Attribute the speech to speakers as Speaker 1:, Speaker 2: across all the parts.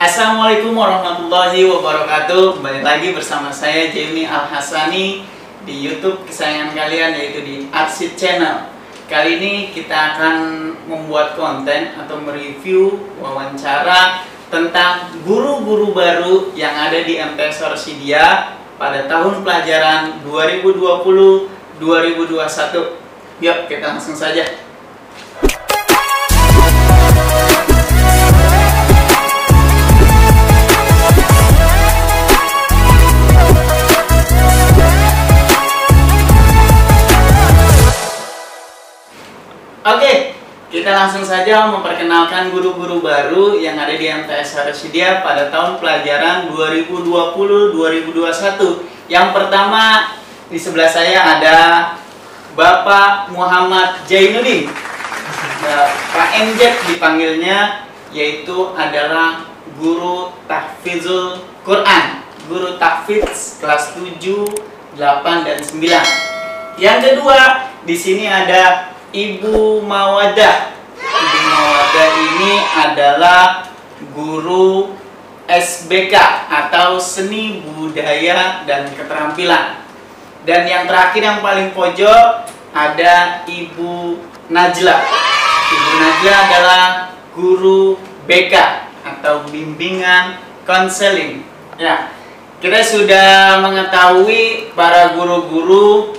Speaker 1: Assalamualaikum warahmatullahi wabarakatuh. Kembali lagi bersama saya Jamie Al-Hasani di YouTube kesayangan kalian, yaitu di Arsid Channel. Kali ini kita akan membuat konten atau mereview wawancara tentang guru-guru baru yang ada di MTS Orchidia pada tahun pelajaran 2020-2021. Yuk, kita langsung saja. Oke, kita langsung saja memperkenalkan guru-guru baru yang ada di MTS Orchidia pada tahun pelajaran 2020-2021. Yang pertama, di sebelah saya ada Bapak Muhammad Jainuddin. Pak MJ dipanggilnya, yaitu adalah guru tahfizul Quran, guru tahfiz kelas 7, 8, dan 9. Yang kedua, di sini ada Ibu Mawadah. Ibu Mawadah ini adalah guru SBK atau Seni Budaya dan Keterampilan. Dan yang terakhir yang paling pojok ada Ibu Najla. Ibu Najla adalah guru BK atau bimbingan konseling. Ya, kita sudah mengetahui para guru-guru.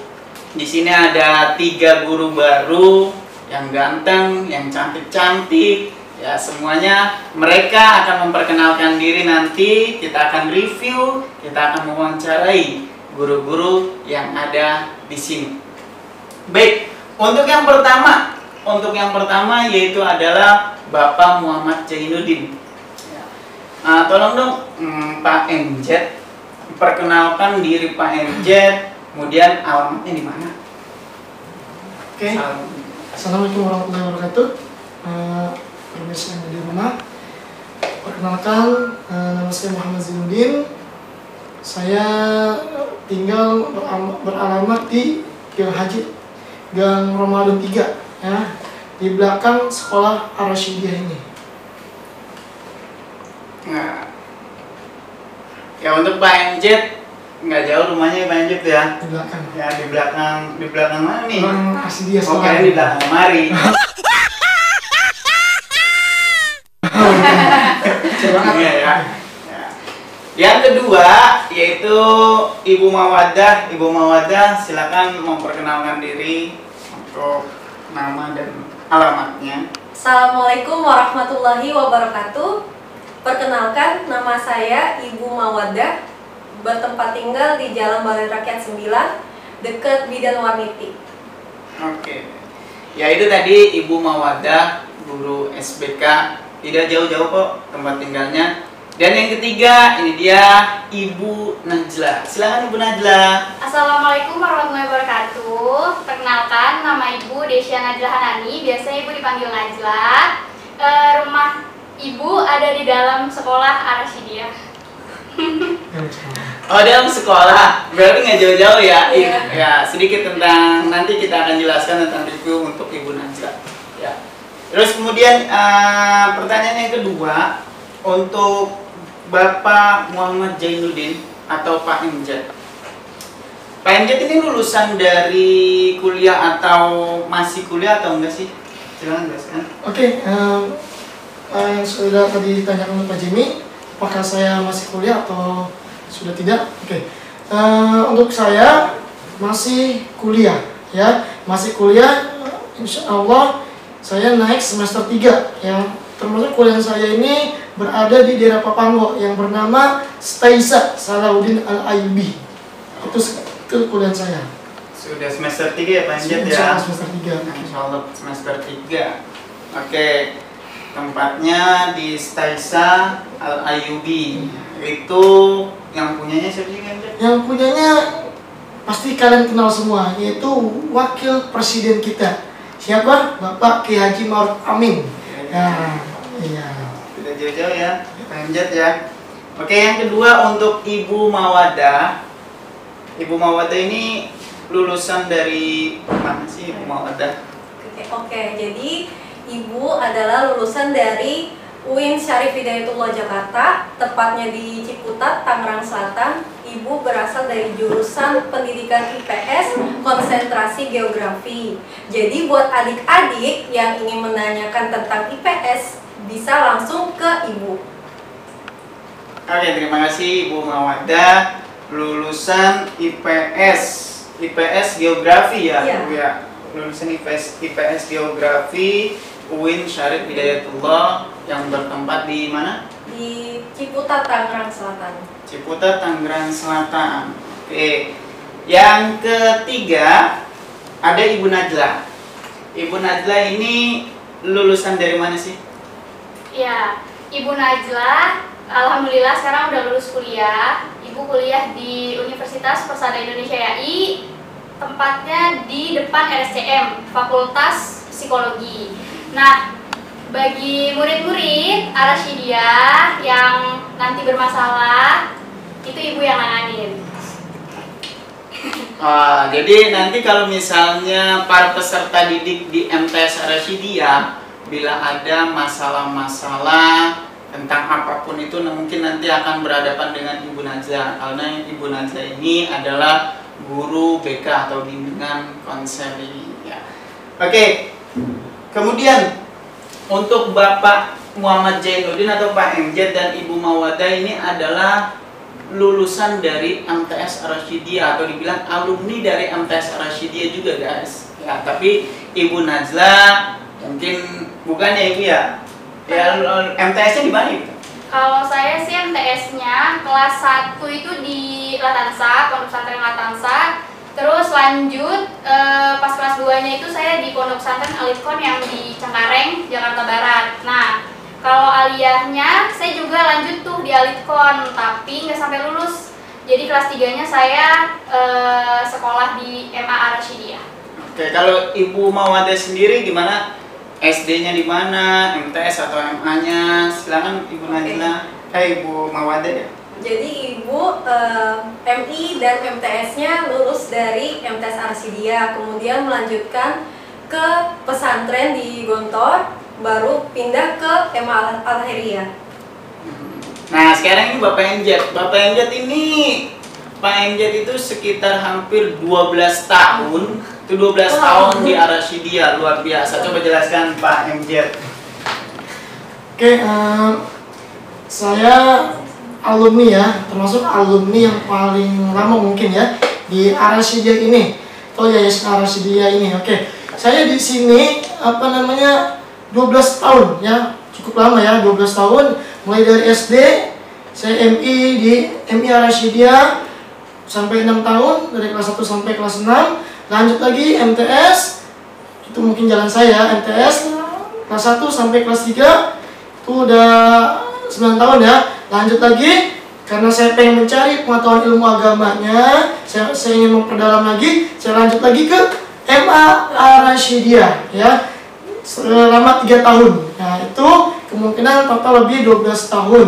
Speaker 1: Di sini ada 3 guru baru yang ganteng, yang cantik-cantik. Ya, semuanya mereka akan memperkenalkan diri nanti. Kita akan review, kita akan mewawancarai guru-guru yang ada di sini. Baik, untuk yang pertama yaitu adalah Bapak Muhammad Jainuddin. Ya. Tolong dong Pak MJ, perkenalkan diri Pak MJ. Kemudian alamatnya di mana?
Speaker 2: Oke. Assalamualaikum warahmatullahi wabarakatuh. Pemirsa yang ada di rumah, perkenalkan, nama saya Muhammad Jainuddin. Saya tinggal beralamat di Kiai Haji Gang Ramadan 3, ya, di belakang sekolah Ar-Rasyidiah ini.
Speaker 1: Nah, ya untuk Pak MJ nggak jauh rumahnya Pak MJ ya?
Speaker 2: Di belakang.
Speaker 1: Ya, di belakang mana nih?
Speaker 2: Ar-Rasyidiah sekolah.
Speaker 1: Oke, di belakang lemari. Iya ya. Yang kedua yaitu Ibu Mawadah. Ibu Mawadah, silakan memperkenalkan diri untuk nama dan alamatnya.
Speaker 3: Assalamualaikum warahmatullahi wabarakatuh. Perkenalkan, nama saya Ibu Mawadah, bertempat tinggal di Jalan Balai Rakyat 9, dekat Bidan Warniti.
Speaker 1: Oke. Ya, itu tadi Ibu Mawadah, guru SBK. Tidak jauh-jauh kok tempat tinggalnya. Dan yang ketiga, ini dia Ibu Najla. Silakan Ibu Najla.
Speaker 4: Assalamualaikum warahmatullahi wabarakatuh. Perkenalkan, nama Ibu Desya Najla Hanani. Biasanya Ibu dipanggil Najla. Rumah Ibu ada di dalam sekolah Ar-Rasyidiah.
Speaker 1: Oh, dalam sekolah. Berarti nggak jauh-jauh ya?
Speaker 3: Iya.
Speaker 1: Ya, sedikit tentang, nanti kita akan jelaskan tentang review untuk Ibu Najla. Ya. Terus kemudian pertanyaan yang kedua untuk Bapak Muhammad Jainuddin atau Pak MJ. Pak MJ ini lulusan dari kuliah atau masih kuliah atau enggak sih? Silakan jelaskan.
Speaker 2: Oke, yang sudah tadi ditanyakan oleh Pak Jimmy, apakah saya masih kuliah atau sudah tidak? Oke, untuk saya masih kuliah, ya, masih kuliah. Insya Allah saya naik semester 3, ya. Termasuk kuliah saya ini berada di daerah Papanggo yang bernama Staisa Salahuddin Al-Ayyubi. Itu kuliah saya.
Speaker 1: Sudah semester 3 ya Pak MJ ya?
Speaker 2: Sudah semester 3.
Speaker 1: Insya Allah semester 3. Oke, tempatnya di Staisa Al-Ayyubi. Itu yang punyanya siapa sih Pak MJ?
Speaker 2: Yang punyanya pasti kalian kenal semua, yaitu wakil presiden kita. Siapa? Bapak Kiai Haji Ma'ruf Amin. Ya, iya.
Speaker 1: Tidak jauh-jauh ya, Pak MJ ya. Oke, yang kedua untuk Ibu Mawadah. Ibu Mawadah ini lulusan dari mana sih Ibu Mawadah?
Speaker 3: Oke, jadi Ibu adalah lulusan dari UIN Syarif Hidayatullah Jakarta, tepatnya di Ciputat, Tangerang Selatan. Ibu berasal dari jurusan Pendidikan IPS, konsentrasi geografi. Jadi buat adik-adik yang ingin menanyakan tentang IPS, bisa langsung ke Ibu.
Speaker 1: Oke, terima kasih Ibu Mawaddah, lulusan IPS geografi ya,
Speaker 3: Iya.
Speaker 1: Bu ya. Lulusan IPS geografi UIN Syarif Hidayatullah yang bertempat di mana?
Speaker 3: Di Ciputat, Tangerang Selatan.
Speaker 1: Ciputat, Tangerang Selatan. Oke. Yang ketiga ada Ibu Najla. Ibu Najla ini lulusan dari mana sih?
Speaker 4: Ya, Ibu Najla, alhamdulillah sekarang udah lulus kuliah. Ibu kuliah di Universitas Persada Indonesia YAI, tempatnya di depan RSCM, Fakultas Psikologi. Nah, bagi murid-murid Arashidia yang nanti bermasalah, itu Ibu yang nanganin.
Speaker 1: Jadi nanti kalau misalnya para peserta didik di MTS Arashidia bila ada masalah-masalah tentang apapun itu, mungkin nanti akan berhadapan dengan Ibu Najla, karena Ibu Najla ini adalah guru BK atau bimbingan konseling ya. Oke. Kemudian untuk Bapak Muhammad Jainuddin atau Pak MJ dan Ibu Mawaddah ini adalah lulusan dari MTS Arashidia atau dibilang alumni dari MTS Arashidia juga guys ya. Tapi Ibu Najla mungkin bukan ya Ibu ya? Ya MTS-nya di mana itu?
Speaker 4: Kalau saya sih MTS-nya kelas 1 itu di Latansa, Pondok Pesantren Latansa. Terus lanjut pas kelas 2-nya itu saya di Pondok Pesantren Alitkon yang di Cengkareng, Jakarta Barat. Nah, kalau aliyahnya saya juga lanjut tuh di Alitkon, tapi nggak sampai lulus. Jadi kelas 3-nya saya sekolah di MA Arashidia.
Speaker 1: Oke, kalau Ibu Mawaddah sendiri gimana? SD-nya di mana? MTS atau MA-nya? Silakan Ibu Najla. Ibu Mawaddah ya.
Speaker 3: Jadi Ibu MI dan MTS-nya lulus dari MTS Arashidia, kemudian melanjutkan ke pesantren di Gontor, baru pindah ke MA Al-Khairiyah.
Speaker 1: Nah sekarang ini Bapak MJ. Bapak MJ ini, Pak MJ itu sekitar hampir 12 tahun. Itu 12 tahun di Arashidia, luar biasa. Coba jelaskan Pak MJ.
Speaker 2: Oke, saya alumni ya, termasuk alumni yang paling lama mungkin ya di Arashidia ini atau Yayasan Arashidia ini. Oke, saya di sini 12 tahun ya, cukup lama ya, 12 tahun. Mulai dari SD saya MI di MI Arashidia sampai 6 tahun, dari kelas 1 sampai kelas 6. Lanjut lagi MTS, itu mungkin jalan saya MTS kelas 1 sampai kelas 3 itu udah 9 tahun ya. Lanjut lagi, karena saya pengen mencari pengetahuan ilmu agamanya, saya ingin memperdalam lagi, saya lanjut lagi ke MA Arashidia ya, selama 3 tahun. Nah itu kemungkinan total lebih 12 tahun.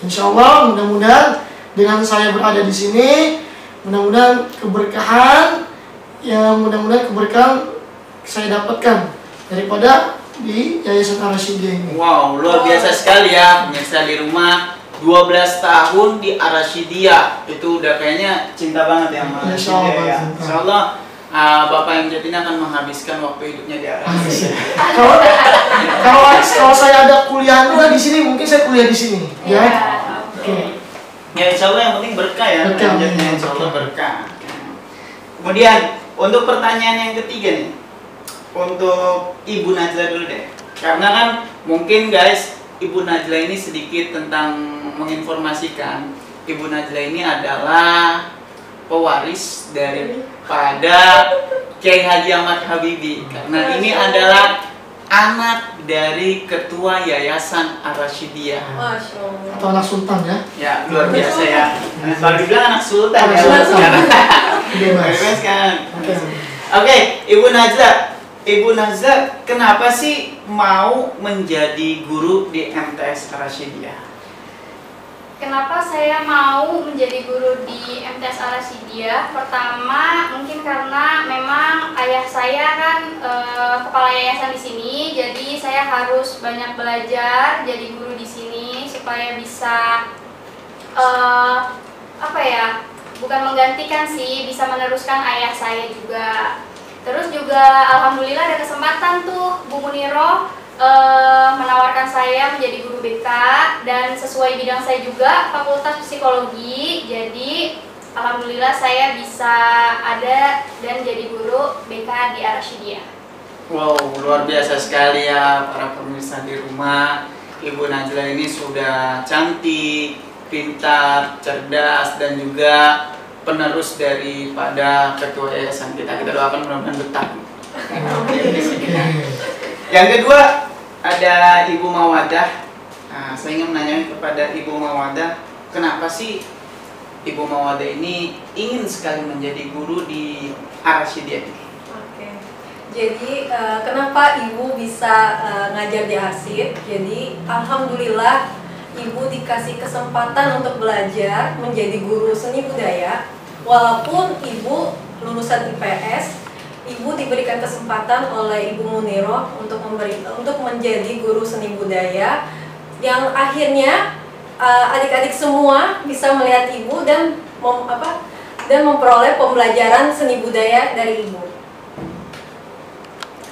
Speaker 2: Insya Allah mudah-mudahan dengan saya berada di sini, mudah-mudahan keberkahan saya dapatkan daripada di Yayasan Arashidia ini.
Speaker 1: Wow, luar biasa sekali ya pemirsa di rumah. 12 tahun di Arashidia, itu udah kayaknya cinta banget ya sama Arashidia ya. Insya Allah Bapak MJ ini akan menghabiskan waktu hidupnya di Arashidia.
Speaker 2: Kalau saya ada kuliah juga di sini, mungkin saya kuliah di sini ya. Oke.
Speaker 1: Ya insya Allah yang penting berkah ya,
Speaker 2: Berkah,
Speaker 1: MJ-nya insya Allah berkah. Kemudian untuk pertanyaan yang ketiga nih, untuk Ibu Najla dulu deh, karena kan mungkin guys Ibu Najla ini sedikit tentang menginformasikan. Ibu Najla ini adalah pewaris daripada Kiai Haji Ahmad Habibie, karena ini adalah anak dari ketua Yayasan Arashidia.
Speaker 3: Masya Allah.
Speaker 2: Atau anak sultan ya.
Speaker 1: Ya luar biasa ya. Kalau dibilang anak sultan ya.
Speaker 2: Bebas.
Speaker 1: Oke, Ibu Najla, kenapa sih mau menjadi guru di MTS Arashidia?
Speaker 4: Kenapa saya mau menjadi guru di MTS Al-Rasyidiyah? Pertama, mungkin karena memang ayah saya kan kepala yayasan di sini, jadi saya harus banyak belajar jadi guru di sini supaya bisa bukan menggantikan sih, bisa meneruskan ayah saya juga. Terus juga alhamdulillah ada kesempatan tuh Bu Muniro menawarkan saya menjadi guru BK, dan sesuai bidang saya juga Fakultas Psikologi. Jadi alhamdulillah saya bisa ada dan jadi guru BK di Al-Rasyidiyah.
Speaker 1: Wow, luar biasa sekali ya para pemirsa di rumah. Ibu Najla ini sudah cantik, pintar, cerdas, dan juga penerus daripada ketua yayasan kita. Kita doakan mudah-mudahan betah. Yang kedua ada Ibu Mawadah. Nah, saya ingin menanyakan kepada Ibu Mawadah, kenapa sih Ibu Mawadah ini ingin sekali menjadi guru di Al-Rasyidiyah ini?
Speaker 3: Oke. Jadi kenapa Ibu bisa ngajar di Arsid? Jadi alhamdulillah Ibu dikasih kesempatan untuk belajar menjadi guru seni budaya. Walaupun Ibu lulusan IPS, Ibu diberikan kesempatan oleh Ibu Muniro untuk menjadi guru seni budaya, yang akhirnya adik-adik semua bisa melihat Ibu dan memperoleh pembelajaran seni budaya dari Ibu.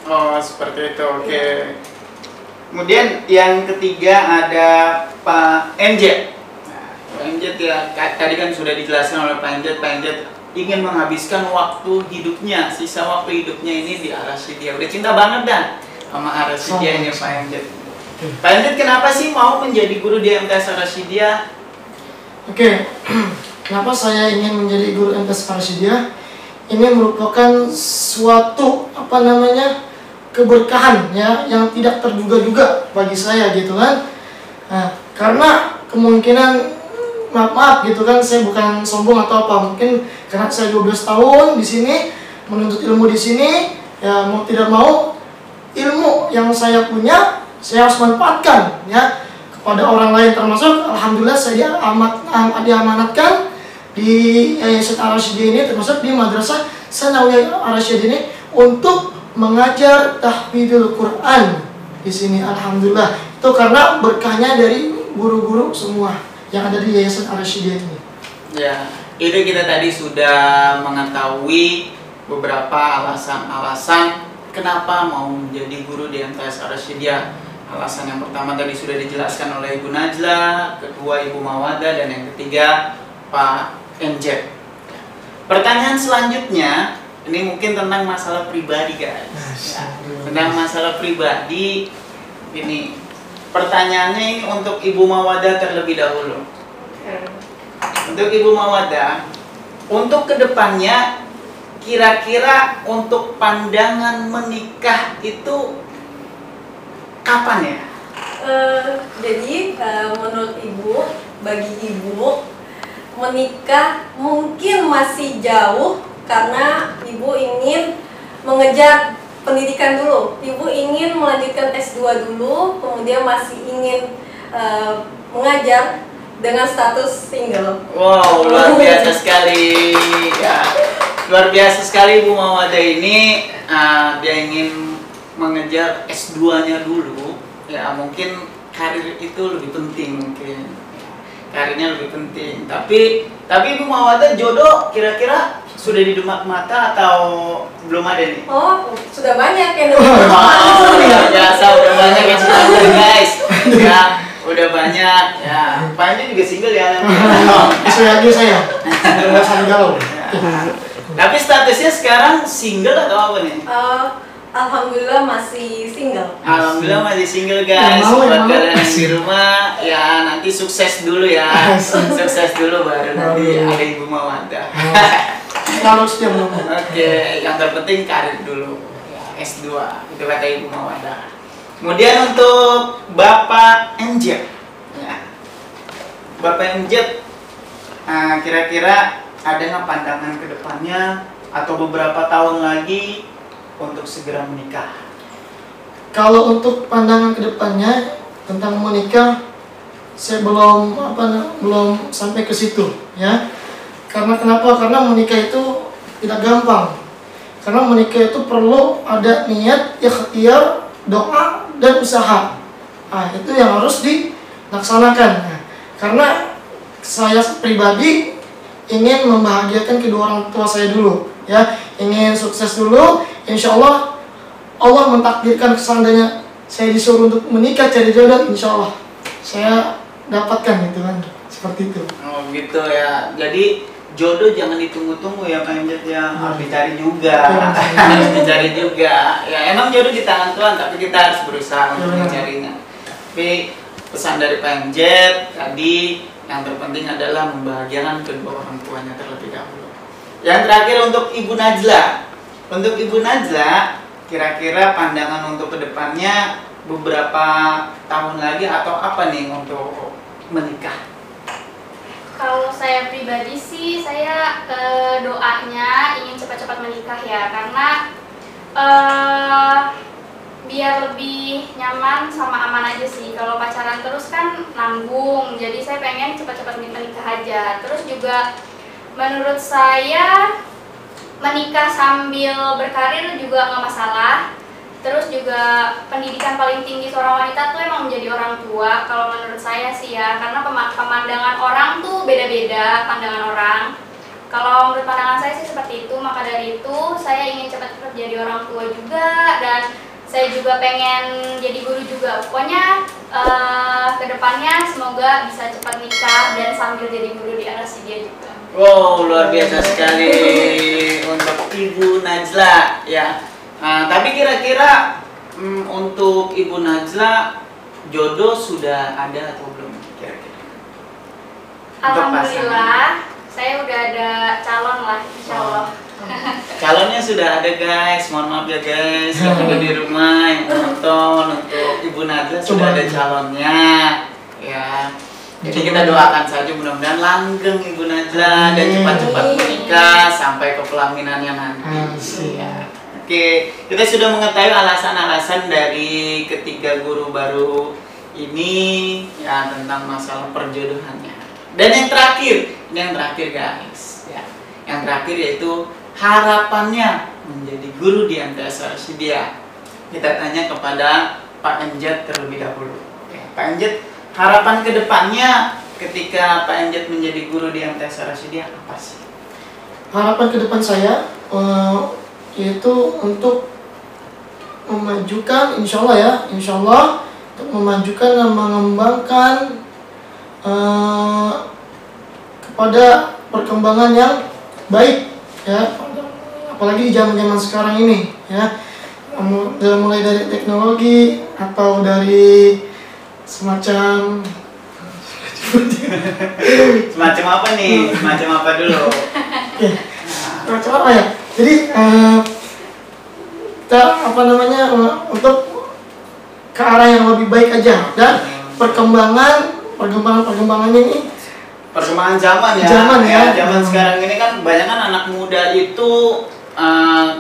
Speaker 1: Oh, seperti itu. Oke. Kemudian yang ketiga ada Pak MJ. Nah, Pak MJ ya tadi kan sudah dijelaskan oleh Pak MJ. Pak MJ ingin menghabiskan waktu hidupnya, sisa waktu hidupnya ini di Al-Rasyidiyah. Udah cinta banget dah sama Al-Rasyidiyah ini Pak MJ. Pak MJ kenapa sih mau menjadi guru di MTS Al-Rasyidiyah?
Speaker 2: Oke, kenapa saya ingin menjadi guru MTS Al-Rasyidiyah? Ini merupakan suatu keberkahan ya, yang tidak terduga-duga bagi saya gitu kan. Nah, karena kemungkinan maaf gitu kan, saya bukan sombong atau apa, mungkin karena saya 12 tahun di sini menuntut ilmu di sini, ya mau tidak mau ilmu yang saya punya saya harus manfaatkan ya kepada orang lain, termasuk alhamdulillah saya diamanatkan di Yayasan Al-Rasyidiyah ini, termasuk di Madrasah Sanawiyah Al-Rasyidiyah ini untuk mengajar tahfidzul Quran di sini. Alhamdulillah, itu karena berkahnya dari guru-guru semua yang ada di Yayasan Al-Rasyidiyah ini.
Speaker 1: Ya, itu kita tadi sudah mengetahui beberapa alasan-alasan kenapa mau menjadi guru di MTS Al-Rasyidiyah. Alasan yang pertama tadi sudah dijelaskan oleh Ibu Najla, kedua Ibu Mawadah, dan yang ketiga Pak MJ. Pertanyaan selanjutnya ini mungkin tentang masalah pribadi guys. Ya, tentang masalah pribadi ini. Pertanyaannya ini untuk Ibu Mawadah terlebih dahulu. Untuk Ibu Mawadah, untuk kedepannya kira-kira untuk pandangan menikah itu kapan ya?
Speaker 3: Jadi menurut Ibu, bagi Ibu menikah mungkin masih jauh karena Ibu ingin mengejar pendidikan dulu. Ibu ingin melanjutkan S2 dulu, kemudian masih ingin mengajar dengan status single.
Speaker 1: Wow, luar biasa sekali ya. Luar biasa sekali Ibu Mawadah ini, dia ingin mengejar S2-nya dulu. Ya, mungkin karir itu lebih penting mungkin. Karirnya lebih penting. Tapi Ibu Mawadah jodoh kira-kira sudah di demak mata atau belum ada nih?
Speaker 3: Oh, sudah banyak yang
Speaker 1: luar biasa, udah banyak yang sudah guys. Ya, udah banyak. Ya, Pak ini juga single ya.
Speaker 2: Itu lagi saya. Enggak sampai galau.
Speaker 1: Tapi statusnya sekarang single atau apa nih?
Speaker 3: Alhamdulillah masih single.
Speaker 1: Alhamdulillah masih single guys. Buat kalian yang di rumah, ya nanti sukses dulu ya. Sukses dulu baru nanti ada Ibu Mawadah.
Speaker 2: Kalau setiap belum.
Speaker 1: Oke, yang terpenting karir dulu. Ya, S2 itu kata Ibu Mawadah. Kemudian untuk Bapak MJ, ya. Bapak MJ, kira-kira ada nggak pandangan ke depannya atau beberapa tahun lagi untuk segera menikah?
Speaker 2: Kalau untuk pandangan ke depannya tentang menikah, saya belum sampai ke situ ya. Karena kenapa? Karena menikah itu tidak gampang. Karena menikah itu perlu ada niat, ikhtiar, doa, dan usaha. Nah, itu yang harus dilaksanakan. Nah, karena saya pribadi ingin membahagiakan kedua orang tua saya dulu ya, ingin sukses dulu. Insya Allah Allah mentakdirkan seandainya saya disuruh untuk menikah cari jodoh, insya Allah saya dapatkan gitu kan, seperti itu.
Speaker 1: Oh gitu ya. Jadi jodoh jangan ditunggu-tunggu ya Pak Enjet ya, harus dicari juga. Harus dicari juga. Ya emang jodoh di tangan Tuhan, tapi kita harus berusaha untuk mencarinya. Tapi pesan dari Pak Enjet tadi, yang terpenting adalah membahagiakan kedua orang tuanya terlebih dahulu. Yang terakhir untuk Ibu Najla. Untuk Ibu Najla, kira-kira pandangan untuk kedepannya beberapa tahun lagi atau apa nih untuk menikah?
Speaker 4: Kalau saya pribadi sih, saya doanya ingin cepat-cepat menikah ya, karena biar lebih nyaman sama aman aja sih. Kalau pacaran terus kan nanggung, jadi saya pengen cepat-cepat menikah aja. Terus juga menurut saya menikah sambil berkarir juga nggak masalah. Terus juga pendidikan paling tinggi seorang wanita tuh emang menjadi orang tua, kalau menurut saya sih ya, karena pemandangan orang tuh beda-beda pandangan orang. Kalau menurut pandangan saya sih seperti itu, maka dari itu saya ingin cepat-cepat jadi orang tua juga, dan saya juga pengen jadi guru juga. Pokoknya kedepannya semoga bisa cepat nikah dan sambil jadi guru di Al-Asyidiyah juga.
Speaker 1: Wow, luar biasa sekali untuk Ibu Najla ya. Tapi kira-kira untuk Ibu Najla jodoh sudah ada atau belum kira-kira?
Speaker 4: Alhamdulillah, saya udah ada calon lah, insya Allah.
Speaker 1: Calonnya sudah ada guys, mohon maaf ya guys yang ada di rumah yang menonton, untuk Ibu Najla sudah ada calonnya ya. Jadi kita doakan saja mudah-mudahan langgeng Ibu Najla dan cepat-cepat menikah sampai ke pelaminannya nanti. Ya. Oke, kita sudah mengetahui alasan-alasan dari ketiga guru baru ini ya tentang masalah perjodohannya. Dan yang terakhir guys, ya. Yang terakhir yaitu harapannya menjadi guru di MTS Al-Asyidiyah. Kita tanya kepada Pak Enjet terlebih dahulu. Ya, Pak Enjet, harapan kedepannya ketika Pak Enjet menjadi guru di MTS Al-Asyidiyah apa sih?
Speaker 2: Harapan kedepan saya yaitu untuk memajukan, insya Allah untuk memajukan dan mengembangkan kepada perkembangan yang baik ya, apalagi di zaman sekarang ini ya, mulai dari teknologi atau dari semacam
Speaker 1: apa nih? Semacam apa dulu?
Speaker 2: Semacam apa ya? Jadi kita untuk ke arah yang lebih baik aja, dan perkembangannya ini
Speaker 1: Perkembangan zaman ya. Zaman sekarang ini kan kebanyakan anak muda itu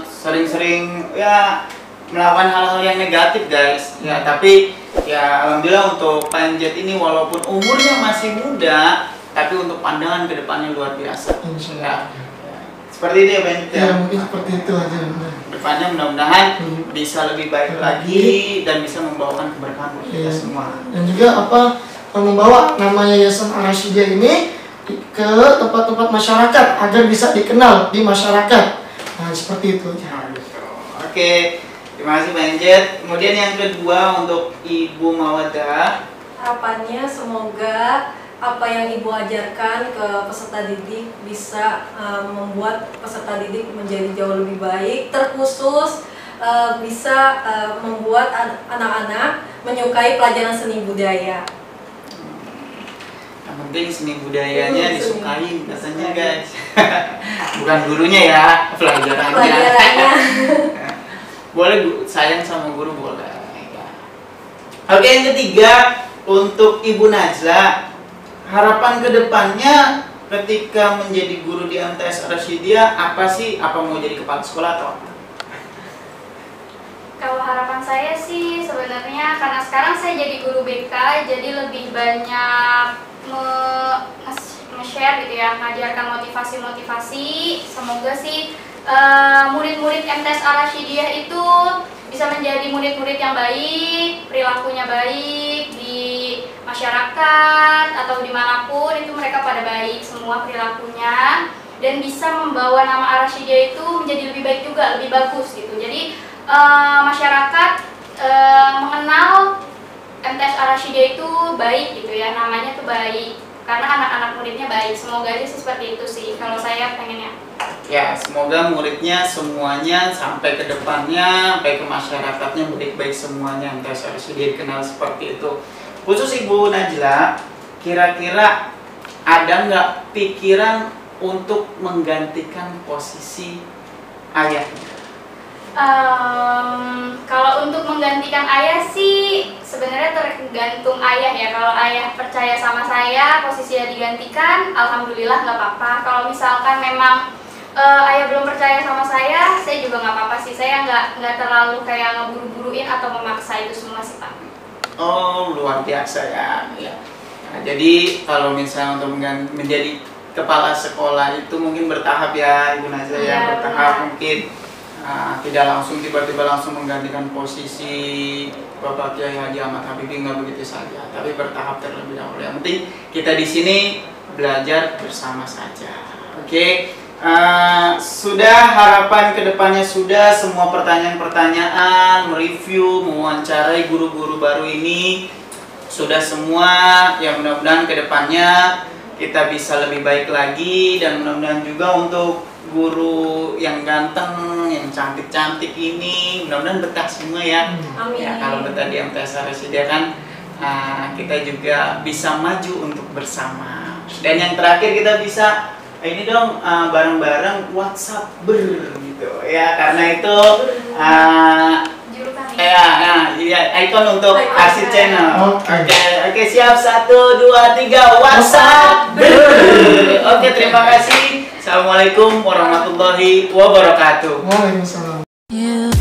Speaker 1: sering-sering ya melakukan hal-hal yang negatif guys. Ya tapi ya alhamdulillah untuk Pak Enjet ini walaupun umurnya masih muda, tapi untuk pandangan ke depannya luar biasa. Ya. Seperti itu ya Pak Enjet ya.
Speaker 2: Mungkin seperti itu aja.
Speaker 1: Depannya mudah-mudahan bisa lebih baik lagi dan bisa membawakan keberkahan buat kita semua.
Speaker 2: Dan juga membawa nama Yayasan Al-Asyidiyah ini ke tempat-tempat masyarakat agar bisa dikenal di masyarakat. Nah, seperti itu aja.
Speaker 1: Oke, terima kasih Pak Enjet. Kemudian yang kedua untuk Ibu Mawaddah.
Speaker 3: Harapannya semoga apa yang Ibu ajarkan ke peserta didik bisa membuat peserta didik menjadi jauh lebih baik, terkhusus bisa membuat anak-anak menyukai pelajaran seni budaya.
Speaker 1: Yang penting seni budayanya disukai katanya guys. Bukan gurunya ya, pelajarannya. Boleh sayang sama guru boleh. Oke, yang ketiga untuk Ibu Najla, harapan kedepannya ketika menjadi guru di MTS Al-Asyidiyah apa sih? Apa mau jadi kepala sekolah atau apa?
Speaker 4: Kalau harapan saya sih sebenarnya karena sekarang saya jadi guru BK, jadi lebih banyak share gitu ya, ngajarkan motivasi-motivasi. Semoga sih murid-murid MTS Ar-Rasyidiyah itu bisa menjadi murid-murid yang baik, perilakunya baik di masyarakat atau dimanapun itu mereka pada baik semua perilakunya, dan bisa membawa nama Ar-Rasyidiyah itu menjadi lebih baik juga, lebih bagus gitu. Jadi masyarakat mengenal MTS Ar-Rasyidiyah itu baik gitu ya, namanya tuh baik karena anak-anak muridnya baik. Semoga aja sih seperti itu sih kalau saya pengennya.
Speaker 1: Ya, semoga muridnya semuanya sampai ke depannya, sampai ke masyarakatnya baik-baik semuanya, MTS Ar-Rasyidiyah dikenal seperti itu. Khusus Ibu Najla, kira-kira ada nggak pikiran untuk menggantikan posisi ayahnya?
Speaker 4: Kalau untuk menggantikan ayah sih sebenarnya tergantung ayah ya. Kalau ayah percaya sama saya, posisinya digantikan, alhamdulillah nggak apa-apa. Kalau misalkan memang ayah belum percaya sama saya juga nggak apa-apa sih. Saya nggak terlalu kayak ngeburu-buruin atau memaksa itu semua sih Pak.
Speaker 1: Oh, luar biasa ya. Nah, jadi kalau misalnya untuk menjadi kepala sekolah itu mungkin bertahap ya Ibu Najla ya, bertahap benar. Mungkin tidak langsung tiba-tiba langsung menggantikan posisi Bapak Kiai Haji Ahmad Habibie, nggak begitu saja, tapi bertahap terlebih dahulu. Yang penting kita di sini belajar bersama saja. Oke. Sudah harapan kedepannya sudah, semua pertanyaan-pertanyaan, mereview, mewawancarai guru-guru baru ini sudah semua. Ya mudah-mudahan kedepannya kita bisa lebih baik lagi, dan mudah-mudahan juga untuk guru yang ganteng, yang cantik-cantik ini mudah-mudahan betah semua ya.
Speaker 3: Amin.
Speaker 1: Ya, kalau betah di MTS Ar-Rasyidiyah kan kita juga bisa maju untuk bersama. Dan yang terakhir kita bisa ini dong bareng-bareng WhatsApp gitu ya, karena itu ikon untuk Arsid Channel. Oke, siap, 1, 2, 3 WhatsApp. Oke, terima kasih. Assalamualaikum warahmatullahi wabarakatuh.
Speaker 2: Waalaikumsalam.